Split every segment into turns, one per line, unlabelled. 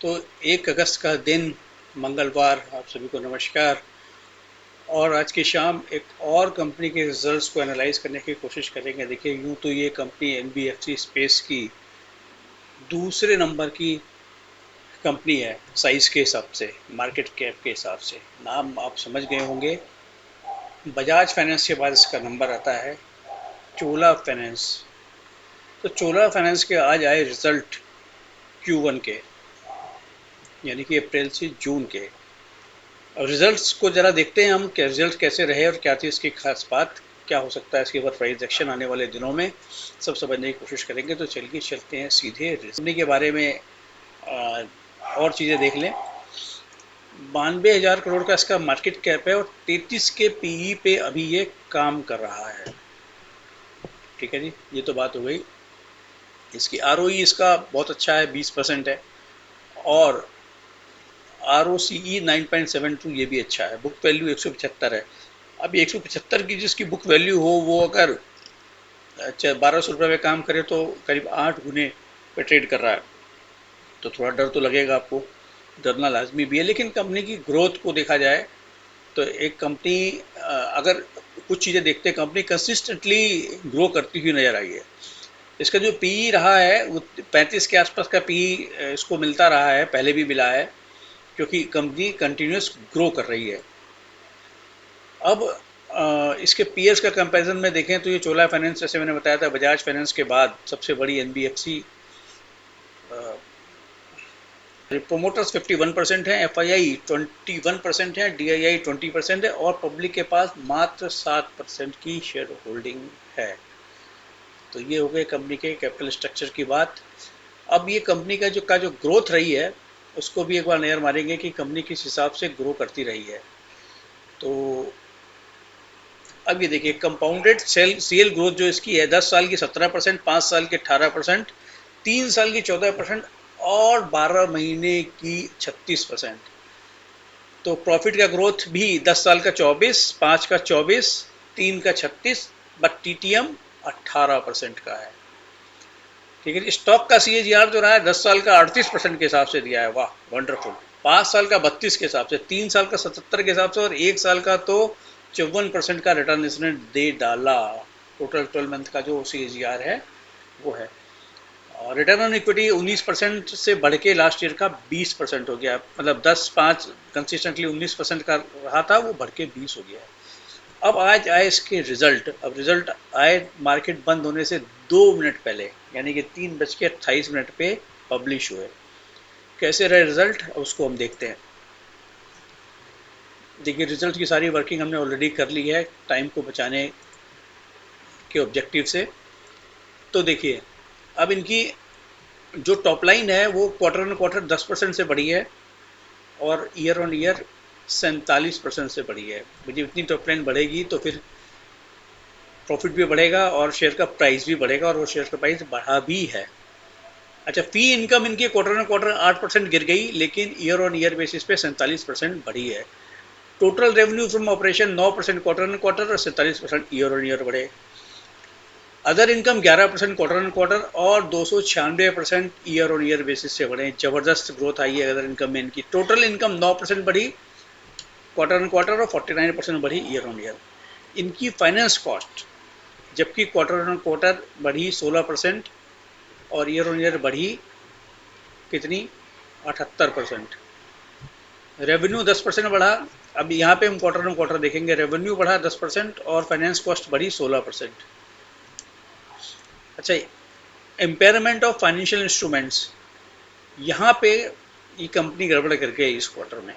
तो 1 अगस्त का दिन, मंगलवार, आप सभी को नमस्कार। और आज की शाम एक और कंपनी के रिजल्ट्स को एनालाइज करने की कोशिश करेंगे। देखिए, यूं तो ये कंपनी एनबीएफसी स्पेस की दूसरे नंबर की कंपनी है साइज के हिसाब से, मार्केट कैप के हिसाब से। नाम आप समझ गए होंगे। बजाज फाइनेंस के बाद इसका नंबर आता है चोला फाइनेंस। तो चोला फाइनेंस के आज आए रिजल्ट Q1 के, यानी कि अप्रैल से जून के। रिजल्ट्स को जरा देखते हैं हम कि रिजल्ट कैसे रहे और क्या थी इसकी खास बात, क्या हो सकता है इसके ऊपर प्राइस एक्शन आने वाले दिनों में, सब समझने की कोशिश करेंगे। तो चलिए चलते हैं सीधे कंपनी के बारे में। और चीज़ें देख लें। 92,000 करोड़ का इसका मार्केट कैप है और 33 के पीई पे अभी ये काम कर रहा है। ठीक है जी, ये तो बात हो गई। इसकी आरओई इसका बहुत अच्छा है, 20% है। और ROCE 9.72, ये भी अच्छा है। बुक वैल्यू 175 है। अब 175 की जिसकी बुक वैल्यू हो, वो अगर 1200 रुपये में काम करे तो करीब 8 गुने पे ट्रेड कर रहा है। तो थोड़ा डर तो लगेगा आपको, डरना लाजमी भी है। लेकिन कंपनी की ग्रोथ को देखा जाए तो एक कंपनी, अगर कुछ चीज़ें देखते हैं, कंपनी कंसिस्टेंटली ग्रो करती हुई नजर आई है। इसका जो पीई रहा है वो 35 के आसपास का पीई इसको मिलता रहा है, पहले भी मिला है, क्योंकि कंपनी कंटिन्यूस ग्रो कर रही है। अब इसके पीएस का कंपैरिजन में देखें तो ये चोला फाइनेंस, जैसे मैंने बताया था, बजाज फाइनेंस के बाद सबसे बड़ी एनबीएफसी। प्रोमोटर्स 51% है, एफआईआई 21% है, डीआईआई 20% है और पब्लिक के पास मात्र 7% की शेयर होल्डिंग है। तो ये हो गए कंपनी के कैपिटल स्ट्रक्चर की बात। अब ये कंपनी का जो ग्रोथ रही है, उसको भी एक बार नज़र मारेंगे कि कंपनी किस हिसाब से ग्रो करती रही है। तो अब ये देखिए, कंपाउंडेड सीएल ग्रोथ जो इसकी है, 10 साल की 17%, 5 साल की 18%, 3 साल की 14% और 12 महीने की 36%। तो प्रॉफिट का ग्रोथ भी 10 साल का 24, 5 का 24, 3 का 36, बट टीटीएम 18% का है। ठीक है। स्टॉक का सीएजीआर जो रहा है 10 साल का 38% के हिसाब से दिया है, वाह वंडरफुल। 5 साल का 32 के हिसाब से, 3 साल का 77 के हिसाब से और 1 साल का तो 54% का रिटर्न इसने दे डाला। टोटल 12 मंथ का जो सीएजीआर है वो है। और रिटर्न ऑन इक्विटी 19% से बढ़ के लास्ट ईयर का 20% हो गया। मतलब 10-5 कंसिस्टेंटली 19% का रहा था, वो बढ़ के 20 हो गया है। अब आज आए इसके रिजल्ट। अब रिजल्ट आए मार्केट बंद होने से 2 मिनट पहले, यानी कि 3:28 पे पब्लिश हुए। कैसे रहे रिजल्ट, उसको हम देखते हैं। देखिए, रिजल्ट की सारी वर्किंग हमने ऑलरेडी कर ली है टाइम को बचाने के ऑब्जेक्टिव से। तो देखिए, अब इनकी जो टॉप लाइन है वो क्वार्टर ऑन क्वार्टर 10% से बढ़ी है और ईयर ऑन ईयर 47% से बढ़ी है। मुझे इतनी टॉप लाइन बढ़ेगी तो फिर प्रॉफिट भी बढ़ेगा और शेयर का प्राइस भी बढ़ेगा, और वो शेयर का प्राइस बढ़ा भी है। अच्छा, फी इनकम इनकी क्वार्टर ऑन क्वार्टर 8% गिर गई, लेकिन ईयर ऑन ईयर बेसिस पे 47% बढ़ी है। Total revenue from operation 9% quarter on quarter और 47% ईयर ऑन ईयर बढ़े। Other income 11% quarter on quarter और 296% ईयर ऑन ईयर बेसिस से बढ़े। जबरदस्त ग्रोथ आई है अदर इनकम में इनकी। टोटल इनकम 9% बढ़ी क्वार्टर ऑन क्वार्टर और 49% बढ़ी ईयर ऑन ईयर। इनकी फाइनेंस कॉस्ट, जबकि क्वार्टर ऑन क्वार्टर बढ़ी 16% और ईयर ऑन ईयर बढ़ी कितनी, 78%। रेवेन्यू 10% बढ़ा। अब यहाँ पे हम क्वार्टर ऑन क्वार्टर देखेंगे। रेवेन्यू बढ़ा 10% और फाइनेंस कॉस्ट बढ़ी 16%। अच्छा, इम्पेयरमेंट ऑफ फाइनेंशियल इंस्ट्रूमेंट्स, यहाँ पे ये कंपनी गड़बड़ कर गई इस क्वार्टर में।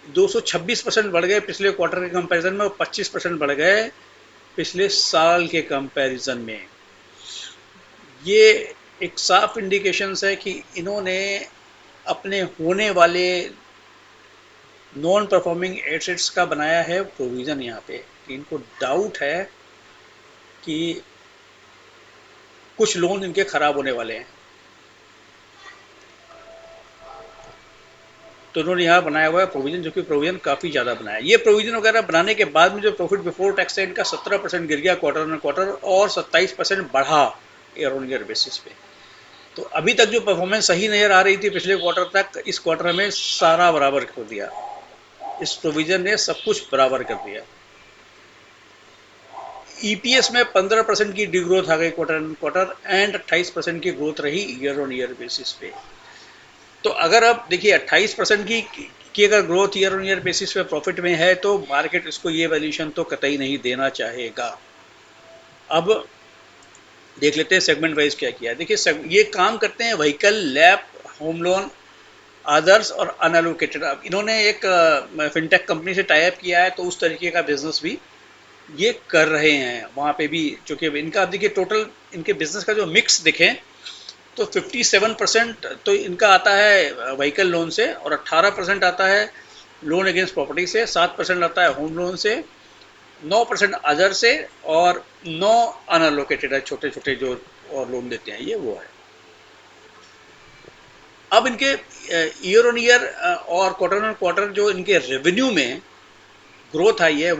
226% बढ़ गए पिछले क्वार्टर के कंपैरिजन में और 25% बढ़ गए पिछले साल के कंपैरिजन में। ये एक साफ इंडिकेशन है कि इन्होंने अपने होने वाले नॉन परफॉर्मिंग एसेट्स का बनाया है प्रोविज़न। यहाँ पे कि इनको डाउट है कि कुछ लोन इनके खराब होने वाले हैं, तो उन्होंने यहाँ बनाया हुआ है प्रोविज़न, जो कि प्रोविज़न काफ़ी ज़्यादा बनाया है। ये प्रोविज़न वगैरह बनाने के बाद में जो प्रॉफिट बिफोर टैक्स है इनका 17% गिर गया क्वार्टर ऑन क्वार्टर और 27% बढ़ा ईयर ऑन ईयर बेसिस पे। तो अभी तक जो परफॉर्मेंस सही नज़र आ रही थी पिछले क्वार्टर तक, इस क्वार्टर में सारा बराबर कर दिया। इस प्रोविजन ने सब कुछ बराबर कर दिया। ईपीएस में 15% की डिग्रोथ आ गई क्वार्टर एंड क्वार्टर, एंड 28% की ग्रोथ रही ईयर ऑन ईयर बेसिस पे। तो अगर आप देखिए 28% की अगर growth year on year basis पे प्रॉफिट में है, तो मार्केट इसको ये वैल्यूएशन तो कतई नहीं देना चाहेगा। अब देख लेते हैं सेगमेंट वाइज क्या किया है। देखिए ये काम करते हैं vehicle, lab, home loan, others और अनएलोकेटेड। अब इन्होंने एक फिनटेक कंपनी से टाई अप किया है, तो उस तरीके का बिजनेस भी ये कर रहे हैं वहाँ पे भी। चूँकि इनका देखिए टोटल इनके बिजनेस का जो मिक्स देखें तो 57% तो इनका आता है व्हीकल लोन से, और 18% आता है लोन अगेंस्ट प्रॉपर्टी से, 7% आता है होम लोन से, 9% अदर से, और 9 अनअलोकेटेड है, छोटे छोटे जो और लोन देते हैं ये वो है। अब इनके ईयर ऑन ईयर और क्वार्टर ऑन क्वार्टर जो इनके रेवेन्यू में ग्रोथ आई है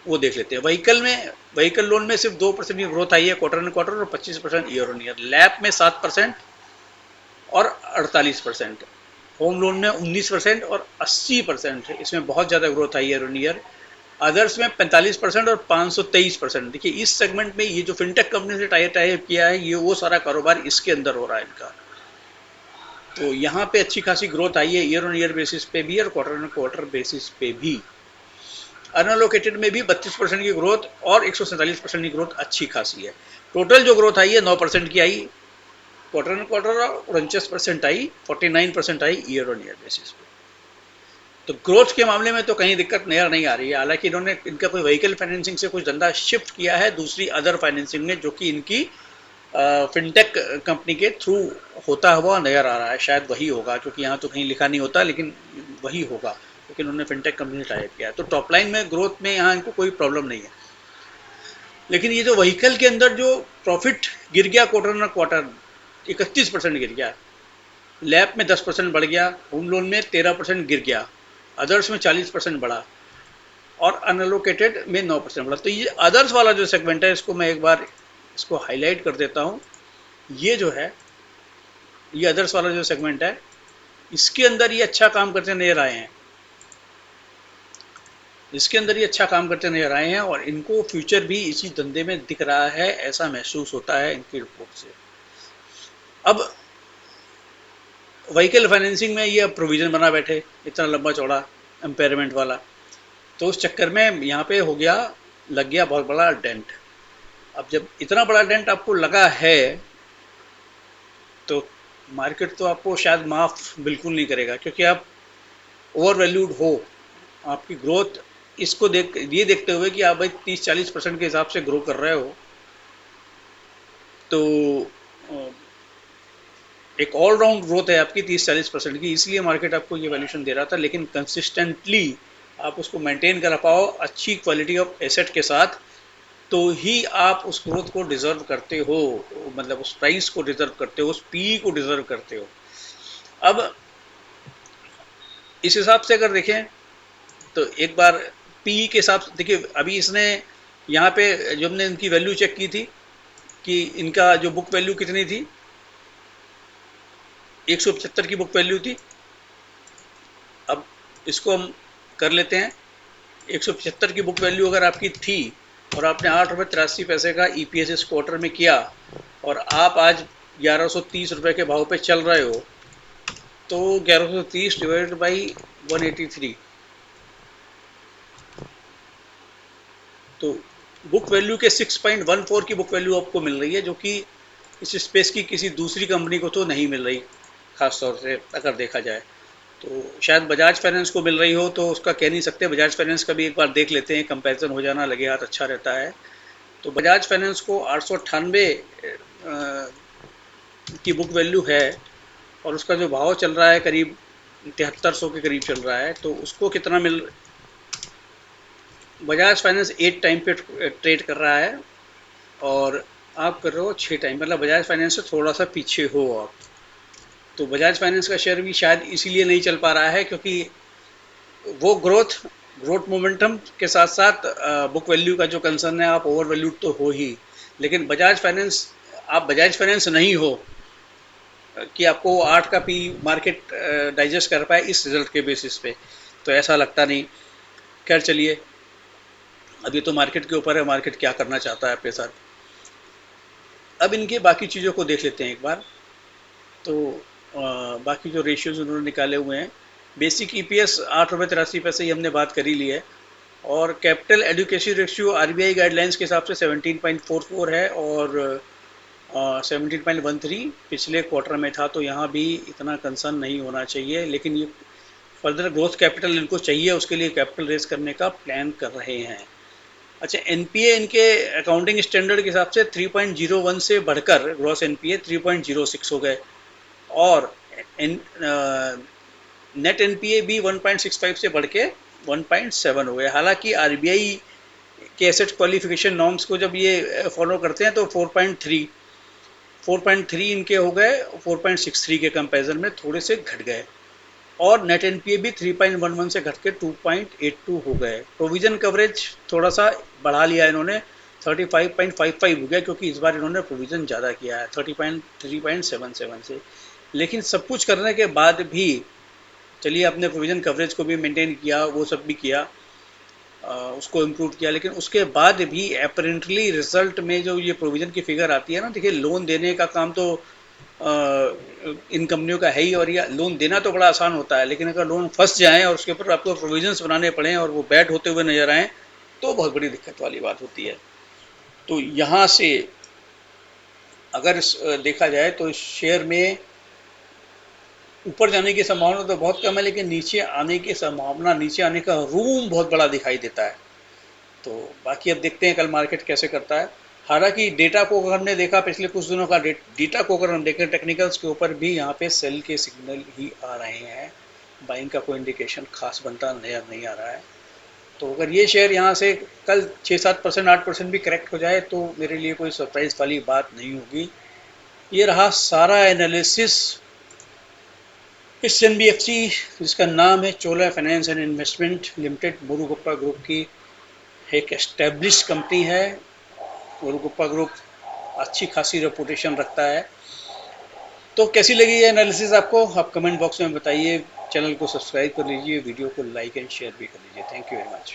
वो देख लेते हैं। व्हीकल लोन में सिर्फ 2% की ग्रोथ आई है क्वार्टर ऑन क्वार्टर, और 25% ईयर ऑन ईयर। लैब में 7% और 48%। होम लोन में 19% और 80%। इसमें बहुत ज़्यादा ग्रोथ आई है ईयर ऑन ईयर। अदर्स में 45% और 523%। देखिए इस सेगमेंट में ये जो फिनटेक कंपनी से टाई अप किया है, ये वो सारा कारोबार इसके अंदर हो रहा है इनका। तो यहाँ पे अच्छी खासी ग्रोथ आई है ईयर ऑन ईयर बेसिस पे भी और क्वार्टर ऑन क्वार्टर बेसिस पे भी। अनअलोकेटेड में भी 32% की ग्रोथ और 147% की ग्रोथ अच्छी खासी है। टोटल जो ग्रोथ आई है 9% की आई क्वार्टर ऑन क्वार्टर, और 49% आई, 49% eye ear on year basis पे। तो ग्रोथ के मामले में तो कहीं दिक्कत नजर नहीं आ रही है। हालांकि इन्होंने इनका कोई व्हीकल फाइनेंसिंग से कुछ धंधा शिफ्ट किया है दूसरी अदर फाइनेंसिंग में, जो कि इनकी फिनटेक कंपनी के थ्रू होता हुआ नज़र आ रहा है। शायद वही होगा, क्योंकि यहाँ तो कहीं लिखा नहीं होता, लेकिन वही होगा क्योंकि उन्होंने फिनटेक कंपनी से टाई अप किया है। तो टॉप लाइन में ग्रोथ में यहाँ इनको कोई प्रॉब्लम नहीं है। लेकिन ये जो व्हीकल के अंदर जो प्रॉफिट गिर गया क्वार्टर ना क्वार्टर, 31% गिर गया, लैब में 10% बढ़ गया, होम लोन में 13% गिर गया, अदर्स में 40% बढ़ा, और अनएलोकेटेड में 9% बढ़ा। तो ये अदर्स वाला जो सेगमेंट है, इसको मैं एक बार इसको हाईलाइट कर देता हूँ। ये जो है, ये अदर्स वाला जो सेगमेंट है, इसके अंदर ये अच्छा काम करते नजर आए हैं। इसके अंदर ये अच्छा काम करते नजर आए हैं, और इनको फ्यूचर भी इसी धंधे में दिख रहा है, ऐसा महसूस होता है इनकी रिपोर्ट से। अब व्हीकल फाइनेंसिंग में ये प्रोविजन बना बैठे इतना लंबा चौड़ा एम्पेयरमेंट वाला, तो उस चक्कर में यहाँ पे हो गया, लग गया बहुत बड़ा डेंट। अब जब इतना बड़ा डेंट आपको लगा है, तो मार्केट तो आपको शायद माफ़ बिल्कुल नहीं करेगा, क्योंकि आप ओवर वैल्यूड हो। आपकी ग्रोथ इसको ये देखते हुए कि आप भाई 30-40% के हिसाब से ग्रो कर रहे हो, तो एक ऑलराउंड ग्रोथ है आपकी 30-40% की, इसलिए मार्केट आपको ये वैल्यूएशन दे रहा था। लेकिन कंसिस्टेंटली आप उसको मेंटेन कर पाओ अच्छी क्वालिटी ऑफ एसेट के साथ, तो ही आप उस ग्रोथ को डिजर्व करते हो, मतलब उस प्राइस को डिजर्व करते हो, उस पी को डिजर्व करते हो। अब इस हिसाब से अगर देखें तो एक बार पी के हिसाब से देखिए, अभी इसने यहाँ पे जो हमने इनकी वैल्यू चेक की थी कि इनका जो बुक वैल्यू कितनी थी, 175 की बुक वैल्यू थी। अब इसको हम कर लेते हैं, 175 की बुक वैल्यू अगर आपकी थी और आपने 8 रुपये 83 पैसे का ईपीएस इस क्वार्टर में किया, और आप आज 1130 रुपये के भाव पे चल रहे हो, तो 1130 डिवाइड बाई 183, तो बुक वैल्यू के 6.14 की बुक वैल्यू आपको मिल रही है, जो कि इस स्पेस की किसी दूसरी कंपनी को तो नहीं मिल रही। खास तौर से अगर देखा जाए तो शायद बजाज फाइनेंस को मिल रही हो, तो उसका कह नहीं सकते। बजाज फाइनेंस का भी एक बार देख लेते हैं, कंपैरिजन हो जाना लगे हाथ अच्छा रहता है। तो बजाज फाइनेंस को 898 की बुक वैल्यू है, और उसका जो भाव चल रहा है करीब 7300 के करीब चल रहा है। तो उसको कितना बजाज फाइनेंस 8 टाइम पे ट्रेड कर रहा है, और आप कर रहे हो 6 टाइम, मतलब बजाज फाइनेंस से थोड़ा सा पीछे हो आप। तो बजाज फाइनेंस का शेयर भी शायद इसीलिए नहीं चल पा रहा है, क्योंकि वो ग्रोथ मोमेंटम के साथ साथ बुक वैल्यू का जो कंसर्न है, आप ओवर वैल्यूड तो हो ही। लेकिन आप बजाज फाइनेंस नहीं हो, कि आपको 8 का पी मार्केट डाइजेस्ट कर पाए इस रिजल्ट के बेसिस पे, तो ऐसा लगता नहीं। खैर चलिए, अभी तो मार्केट के ऊपर है, मार्केट क्या करना चाहता है आपके साथ। अब इनके बाकी चीज़ों को देख लेते हैं एक बार। तो बाकी जो रेशियोज उन्होंने निकाले हुए हैं, बेसिक ईपीएस 8 रुपये 83 पैसे, ही हमने बात कर ही ली है। और capital education ratio RBI guidelines के हिसाब से 17.44 है, और 17.13 पिछले क्वार्टर में था, तो यहाँ भी इतना कंसर्न नहीं होना चाहिए। लेकिन ये फर्दर ग्रोथ कैपिटल इनको चाहिए, उसके लिए कैपिटल रेज करने का प्लान कर रहे हैं। अच्छा, एनपीए इनके अकाउंटिंग स्टैंडर्ड के हिसाब से 3.01 से बढ़कर ग्रॉस एनपीए 3.06 हो गए, और नेट एनपीए भी 1.65 से बढ़ के 1.7 हो गए। हालांकि आरबीआई के एसेट क्वालिफिकेशन नॉर्म्स को जब ये फॉलो करते हैं तो 4.3 इनके हो गए, 4.63 के कंपैरिजन में थोड़े से घट गए। और नेट एनपीए भी 3.11 से घट के 2.82 हो गए। प्रोविजन कवरेज थोड़ा सा बढ़ा लिया इन्होंने, 35.55 हो गया, क्योंकि इस बार इन्होंने प्रोविजन ज़्यादा किया है 3.77 से। लेकिन सब कुछ करने के बाद भी, चलिए अपने प्रोविजन कवरेज को भी मेंटेन किया, वो सब भी किया, उसको इम्प्रूव किया, लेकिन उसके बाद भी अपेरेंटली रिजल्ट में जो ये प्रोविजन की फिगर आती है ना, देखिए लोन देने का काम तो इन कंपनियों का है ही, और ये लोन देना तो बड़ा आसान होता है, लेकिन अगर लोन फंस जाएं और उसके ऊपर आपको प्रोविजंस बनाने पड़े और वो बैड होते हुए नजर आएँ, तो बहुत बड़ी दिक्कत वाली बात होती है। तो यहाँ से अगर देखा जाए तो इस शेयर में ऊपर जाने की संभावना तो बहुत कम है, लेकिन नीचे आने की संभावना, नीचे आने का रूम बहुत बड़ा दिखाई देता है। तो बाकी अब देखते हैं कल मार्केट कैसे करता है। हालांकि डेटा को अगर हमने देखा पिछले कुछ दिनों का डेटा को अगर हम देखें टेक्निकल्स के ऊपर भी, यहाँ पे सेल के सिग्नल ही आ रहे हैं, बाइंग का कोई इंडिकेशन खास बनता नजर नहीं आ रहा है। तो अगर ये शेयर यहाँ से कल 6-7%, 8% भी करेक्ट हो जाए तो मेरे लिए कोई सरप्राइज वाली बात नहीं होगी। ये रहा सारा एनालिसिस इस एनबीएफसी, जिसका नाम है Chola finance and investment limited, Murugappa group की एक एस्टेब्लिश कंपनी है। मुरुगप्पा ग्रुप अच्छी खासी रेपुटेशन रखता है। तो कैसी लगी ये एनालिसिस आपको, आप कमेंट बॉक्स में बताइए। चैनल को सब्सक्राइब कर लीजिए, वीडियो को लाइक एंड शेयर भी कर लीजिए। Thank you very much.